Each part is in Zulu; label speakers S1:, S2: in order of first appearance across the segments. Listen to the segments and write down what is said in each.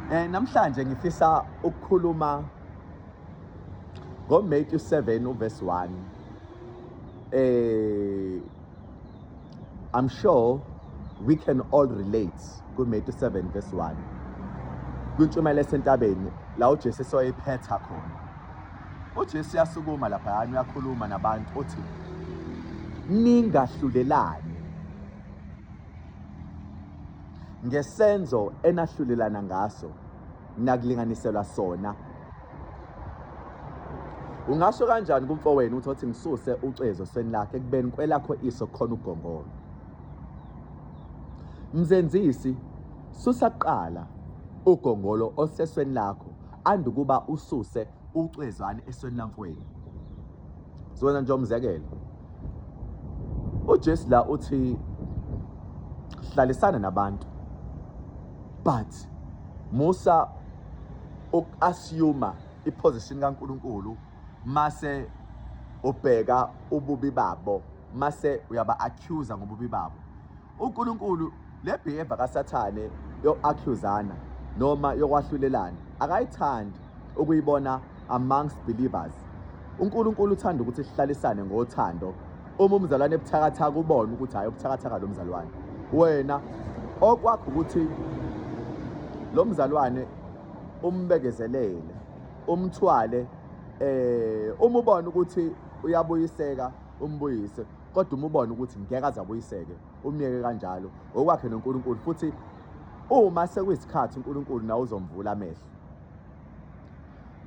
S1: Namhlanje ngifisa ukukhuluma ngoMatthew 7 verse 1. I'm sure we can all relate kuMatthew 7 verse 1. Kwintshumayelo esentabeni la uJesu esoyiphetha khona. uJesu uyasukuma lapha uyakhuluma nabantu uthi ningahlulelani ngesenzo enahlulelana ngaso nakulinganiselwa sona. Ungasho kanjani kumfowenu uthi ngisuse ucezo esweni lakhe ekubeni kwelakho iso khona ugongolo? Mzenzisi, susa kuqala ugongolo osesweni lakho andukuba ususe ucwezwane esweni lamfowenu. Zona nje umzekelo. uJesu la uthi hlalisana nabantu, but musa uku-assume iposition kaNkulunkulu mase ubheka ububi babo, mase uyaba-accuse ngobubi babo. uNkulunkulu le behavior kaSathane yo-accusana noma yokwahlulelana akayithandi ukuyibona amongst believers. uNkulunkulu uthanda ukuthi sihlalisane ngothando. Uma umzalwane ebuthakathaka ubone ukuthi hayi ubuthakathaka lo mzalwane, wena okwakho ukuthi lo mzalwane umbekezelele, umthwale, uma ubona ukuthi uyabuyiseka umbuyise, kodwa uma ubona ukuthi ngeke azabuyiseke umyeke kanjalo. Okwakhe noNkulunkulu, futhi uma sekuyisikhathi uNkulunkulu nawe uzomvula amehlo.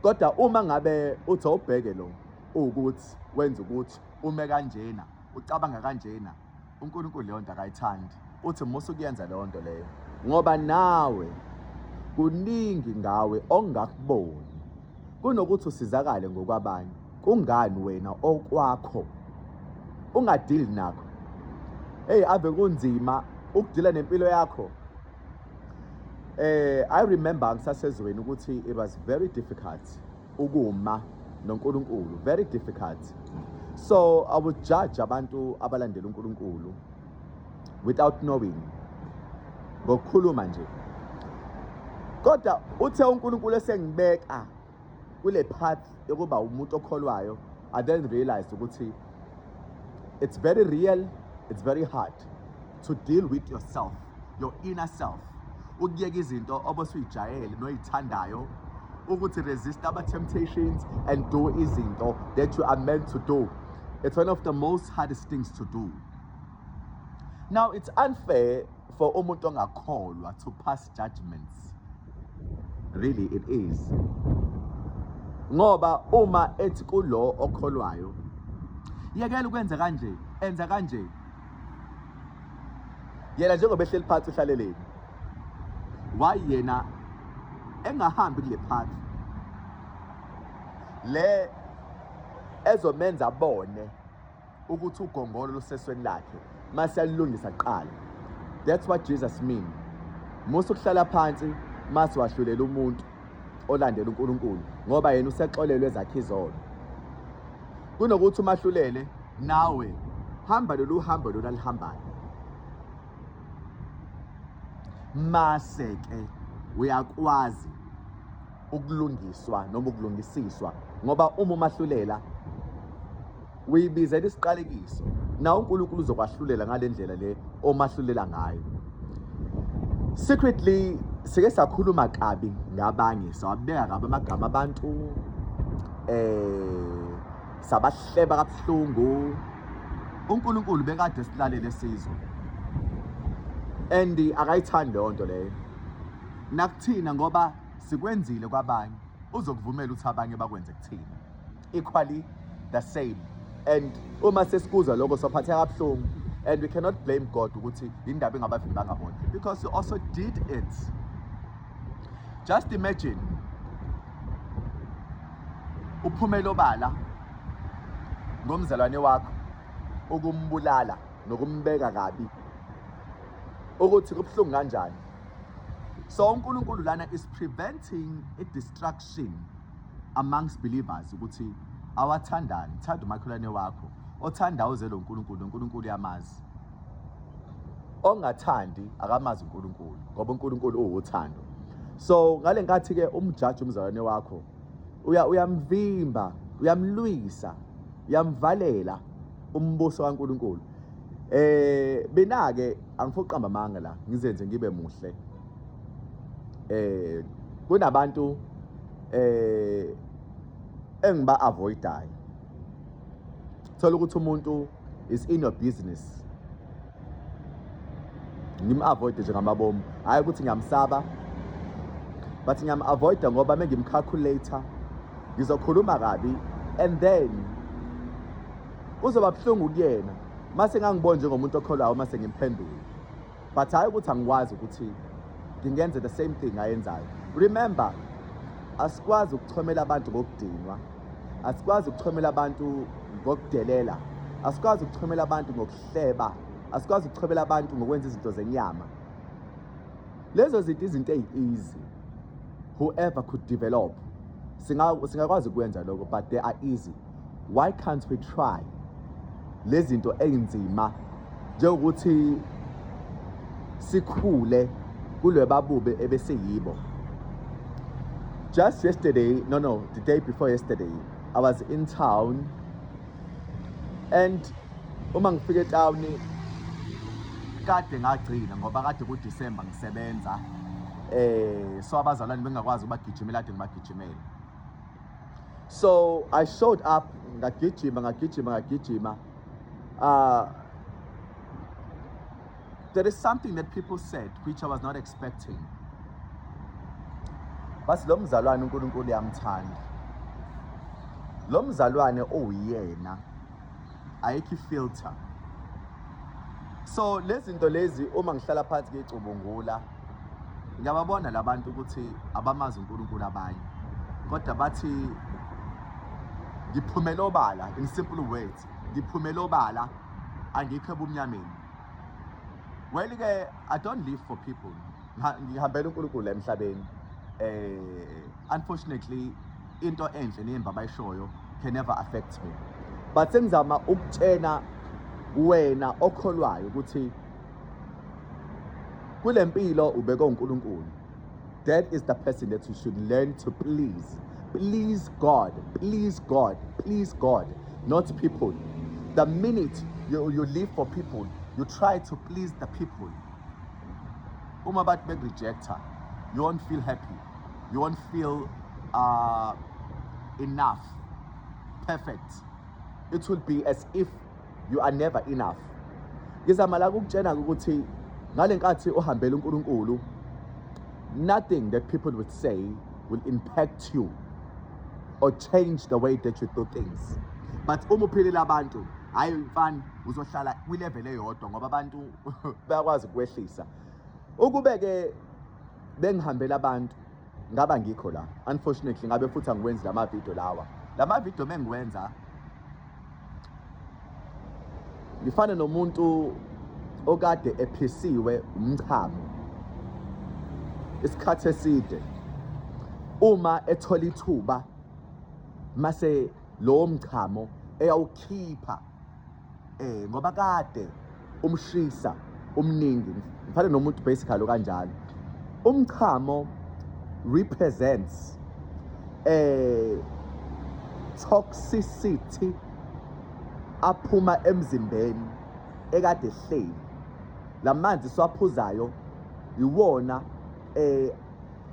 S1: Kodwa uma ngabe uthi awubheke lo ukuthi wenza ukuthi ume kanjena, ucabanga kanjena, uNkulunkulu leyo nto akayithandi. Uthi musu kuyenza leyo nto leyo ngoba nawe kuningi ngawe ongakuboni kunokuthi usizakale ngokwabanye. Kungani wena okwakho ungadili nakho? Ave kunzima ukudila nempilo yakho. I remember ngisasezweni ukuthi it was very difficult ukuma noNkulunkulu, very difficult. So I would judge abantu abalandela uNkulunkulu without knowing, ngokukhuluma nje. Kodwa uthe uNkulunkulu esengibeka kule path yokuba umuntu okholwayo, I then realized ukuthi it's very real, it's very hard to deal with yourself, your inner self. Ukuyeka izinto obosuyijayele noyithandayo, ukuthi resist ama-temptations and do izinto that you are meant to do. It's one of the most hardest things to do. Now, it's unfair for umuntu ongakholwa to pass judgments. Really, it is. Ngoba uma ethi kulo okholwayo, yekela ukwenza kanje, enza kanje. Yena njengoba ehleli phansi uhlaleleni, why yena engahambi kule path le ezomenza abone ukuthi ugongolo lusesweni lakhe mase alilungisa kuqala? That's what Jesus mean. Musu kuhlala phansi mase wahlulela umuntu olandela uNkulunkulu ngoba yena usexolelwe ezakhe izono. Kunokuthi umahlulele nawe hamba lolu hambo lolu alihambayo, mase ke uyakwazi ukulungiswa noma ukulungisiswa. Ngoba uma umahlulela uyibizela isiqalekiso, na uNkulunkulu uzokwahlulela ngale ndlela le omahlulela ngayo. Secretly sike sakhuluma kabi ngabanye, sawabeka kabi amagama abantu, sabahleba kabuhlungu. uNkulunkulu bekade silalele sizwe, and akayithandi leyo nto leyo nakuthina ngoba sikwenzile kwabanye. Uzokuvumela ukuthi abanye bakwenze kuthina equally the same. And uma sesikuzwa lokho sophatheka kabuhlungu, and we cannot blame God ukuthi indaba engabavili bangaboni, because you also did it. Just imagine uphumela obala ngomzalwane wakho ukumbulala nokumbeka kabi, ukuthi kubuhlungu kanjani. So uNkulunkulu lana is preventing a distraction amongst believers ukuthi awathandani, thanda umakhelwane wakho. Othanda uzelo uNkulunkulu, uNkulunkulu yamazi. Ongathandi akamazi uNkulunkulu ngoba uNkulunkulu uwuthando. So ngale nkathi ke umjaji umzalwane wakho uyamvimba, uyamlwisa, uyamvalela umbuso kaNkulunkulu. Mina ke angifuna uqamba amanga la ngizenze ngibe muhle. Kunabantu engiba avoidayo. Thola ukuthi umuntu is in your business. Ngim-avoid nje ngamabomu, hayi ukuthi ngiyamsaba, but ngiyam-avoida ngoba mengimcalculator ngizokhuluma kabi and then kuzoba buhlungu kuyena mase ngangibona njengomuntu okholwayo mase ngimphendula, but hayi ukuthi angikwazi ukuthi ngingenze the same thing ayenzayo. Remember, asikwazi ukuchomela abantu ngokudinwa, asikwazi ukuchomela abantu ngokudelela, asikwazi ukuchomela abantu ngokuhleba, asikwazi ukuchomela abantu ngokwenza izinto zenyama. Lezo izinto easy whoever could develop singakwazi ukwenza lokho, but they are easy. Why can't we try lezi zinto einzima njengokuthi sikhule kulwe babube ebesiyibo? Just yesterday, the day before yesterday, I was in town, and uma ngifikeetown kade ngagcina ngoba kade ku December ngisebenza, so abazalwane bengakwazi ukubagijimela kade ngibagijimela. So I showed up, ngagijima. There is something that people said which I was not expecting. Basi lo mzalwane uNkulunkulu uyamthanda. Lo mzalwane oyena ayikho filter. So lezi zinto lezi uma ngihlala phansi ngicubungula, ngiyababona labantu ukuthi abamazi uNkulunkulu abanye, kodwa bathi ngiphumela obala, in simple words, ngiphumela obala, angikho ebumnyameni. Well ke, I don't live for people. Ngihambela uNkulunkulu emhlabeni. Unfortunately, into enhle nemba bayishoyo can never affect me. But sengizama ukutshena wena okholwayo ukuthi kule mpilo ubeke uNkulunkulu. That is the person that you should learn to please. Please God, please God, please God, not people. The minute you live for people, you try to please the people. Uma bathi bek-rejecta, you won't feel happy. You won't feel enough, perfect. It will be as if you are never enough. Ngizama la ukutshena ukuthi ngale nkathi uhambela uNkulunkulu, nothing that people would say will impact you or change the way that you do things. But uma uphilela abantu, hayi mfana uzohlala kwi-level eyodwa ngoba abantu bayakwazi ukwehlisa. Ukubeke bengihambela abantu ngaba ngikho la. Unfortunately ngabe futhi angikwenzi lama video lawa. Lama video mengiwenza ngifana nomuntu okade ephisiwe umchamo isikhathi eside. Uma ethola ithuba mase lo mchamo eyawukhipha ngoba kade umshisa umningi, ngifana nomuntu basically kanjalo. Umchamo represents toxicity aphuma emzimbeni ekade ehleli. Lamanzi siwaphuzayo iwona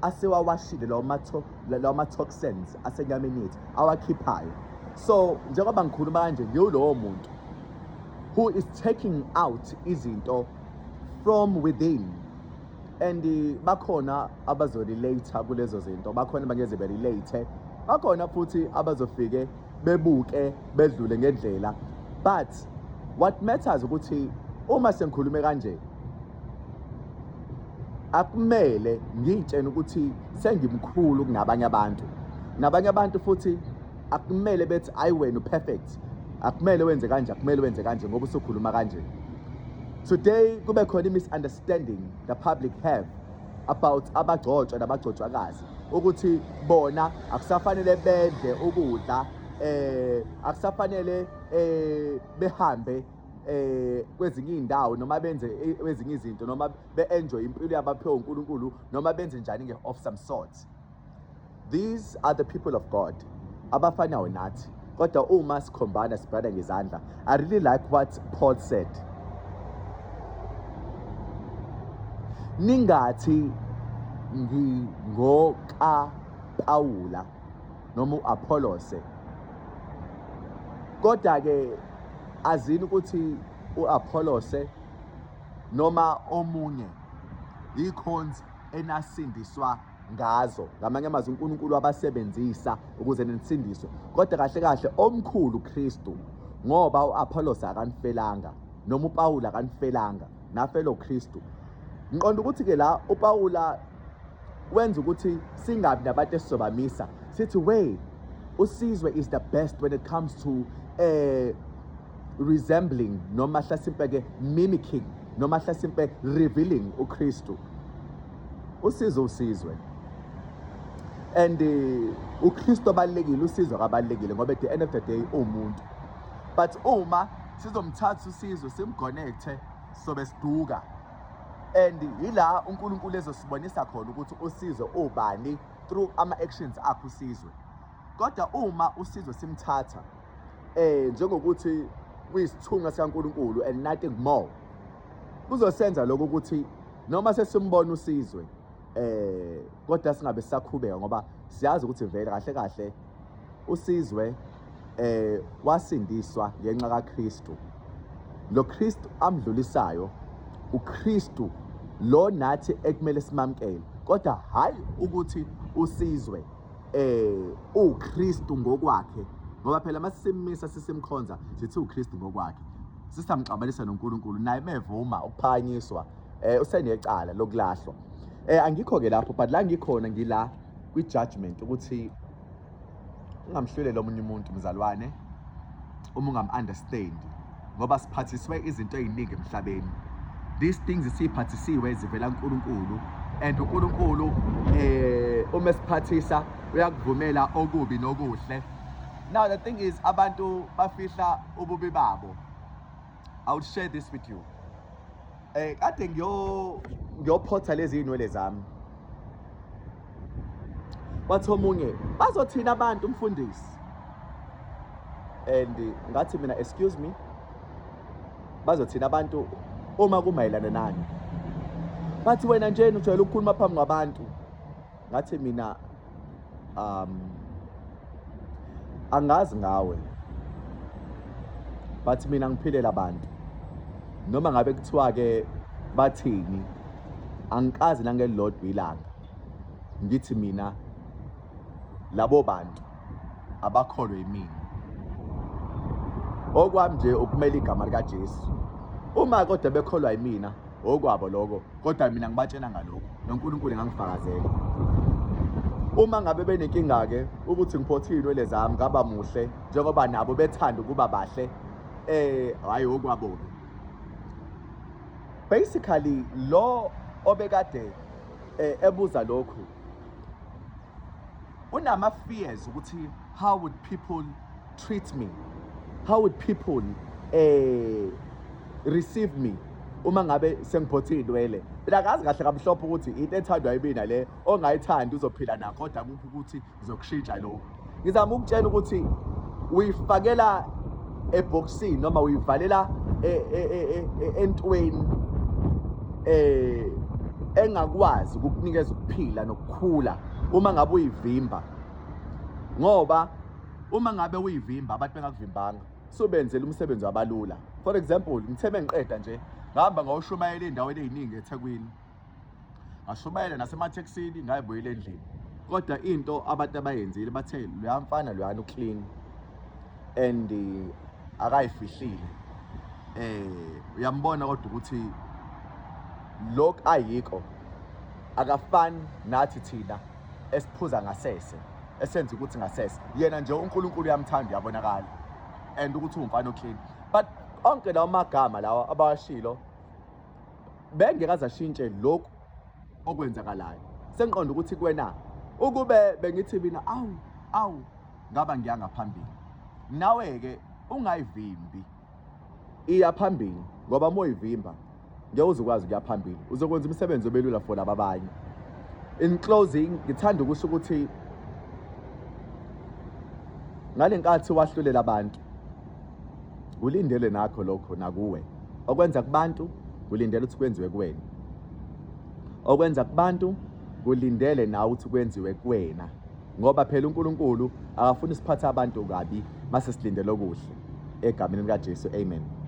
S1: asewawashile lawo toxins asenyameni yethu awakhiphayo. So njengoba ngikhuluma kanje ngiyilowo muntu who is taking out izinto from within, and bakhona abazorelate kulezo zinto, bakhona bangeze berelate, bakhona futhi abazofike bebuke bedlule ngendlela. But what matters ukuthi uma sengikhulume kanje akumele ngitshene ukuthi sengimkhulu kunabanye abantu. Nabanye abantu futhi akumele bethi ayi wena perfect, akumele wenze kanje, akumele wenze kanje ngoba usukhuluma kanje. Today kube khona misunderstanding the public have about abagcotshwa nabagcotshwakazi ukuthi bona akusafanele bedle ukudla, akusafanele behambe kwezinye iy'ndawo noma benze ezinye izinto noma be-enjoy impilo yabaphiwe uNkulunkulu noma benze njani-ke of some sort. These are the people of God abafanayo nathi kodwa uma sikhombana sibhada ngezandla. I really like what Paul said. Ningathi ngoka Pawula noma uApollos, kodwa ke azini ukuthi uApollos noma omunye ikhonzi enasindiswa ngazo, ngamanye amazwi uNkulunkulu abasebenzisa ukuze nisindiswe, kodwa kahle kahle omkhulu uKristu, ngoba uApollos akanifelanga noma uPawula akanifelanga, nafela uKristu. Ngiqonda ukuthi ke la uPawula wenza ukuthi singabi nabantu esizobamisa sithi we uSizwe is the best when it comes to resembling noma hlasimpe ke mimicking noma hlasimpe revealing uKristu. Usizwe and uKristu abalekile, uSizwe akabalekile ngoba at the end of the day umuntu. But uma sizomthatha uSizwe simconnecte sobe siduka, and yila uNkulunkulu ezosibonisa khona ukuthi uSizwe ubani through ama-actions akho uSizwe. Kodwa uma uSizwe simthatha njengokuthi kuyisithunga sikaNkulunkulu and nothing more, kuzosenza lokho ukuthi noma sesimbona uSizwe kodwa singabe sisakhubeka ngoba siyazi ukuthi vele kahle kahle uSizwe wasindiswa ngenxa kaKristu. Lo Kristu amdlulisayo uKristu lo nathi ekumele simamkele, kodwa hayi ukuthi uSizwe uKristu ngokwakhe, ngoba phela masisimisa sisimkhonza sithi uKristu ngokwakhe sisamxabanisa noNkulunkulu, naye mevuma ukuphakanyiswa usenecala lokulahlwa. Angikho ke lapho, but la ngikhona ngila kwi-judgment ukuthi ungamhluleli omunye umuntu mzalwane uma ungam-understand, ngoba siphathiswe izinto ey'ningi emhlabeni. These things siphathisiwe zivela kuNkulunkulu, and uNkulunkulu uma esiphathisa uyakuvumela okubi nokuhle. Now the thing is abantu bafihla ububi babo. I will share this with you. Kade ngiyophotha lezi iy'nwele zami, wathi omunye bazothina abantu umfundisi, and ngathi mina excuse me, bazothina abantu uma kumayelana nani? Bathi wena nje ujwayele ukukhuluma phambi kwabantu. Ngathi mina angazi ngawe, bathi mina ngiphilela abantu, noma ngabe kuthiwa ke bathini angikazi nangelilodwa ilanga. Ngithi mina labo bantu abakholwe yimina, okwami nje ukumela igama likaJesu. Uma kodwa bekholwa yimina okwabo lokho, kodwa mina ngibatshela ngalokho noNkulunkulu engangifakazela. Uma ngabe benenkinga ke ukuthi ngiphothile inwele zami ngaba muhle njengoba nabo bethanda ukuba bahle, hayi okwabo. Basically lo obekade ebuza lokhu unama fears ukuthi how would people treat me, how would people receive me uma ngabe sengiphothile inwele. Mina akazi kahle kamhlophe ukuthi into ethandwa yimina le ongayithandi uzophila nakho, kodwa kuphi ukuthi uzokushintsha lokho. Ngizama ukutshela ukuthi uyifakela eboxini noma uyivalela entweni engakwazi ukukunikeza ukuphila nokukhula uma ngabe uyivimba, ngoba uma ngabe uyivimba abantu bengakuvimbanga sobenzela umsebenzi wabalula. For example, ngithe ngiqeda nje ngihamba ngawushumayela endaweni eziningi eThekwini, ngashumayela nasematheksini, ngayibuyela endlini, kodwa into abantu abayenzile bathe loya mfana loyana uclean and akayifihlile. Uyambona kodwa ukuthi lokhu ayikho akafani nathi thina esiphuza ngasese, esenza ukuthi ngasese. Yena nje uNkulunkulu uyamthanda, uyabonakala, and ukuthi umfana oclean. But onke lawo magama lawa abawashilo bengekaze ashintshe lokhu okwenzakalayo. Sengiqonda ukuthi kuwena ukube bengithi mina awu ngaba ngiyangaphambili, nawe ke ungayivimbi iya phambili ngoba uma uyivimba ngeke uzokwazi ukuya phambili, uzokwenza umsebenzi obelula for laba abanye. In closing, ngithanda ukusho ukuthi ngale nkathi wahlulela abantu, ulindele nakho lokho nakuwe. Okwenza kubantu kulindele ukuthi kwenziwe kuwena, okwenza kubantu kulindele nawe ukuthi kwenziwe kuwena, ngoba phela uNkulunkulu akafuni siphathe abantu kabi mase silindele okuhle. Egameni likaJesu, amen.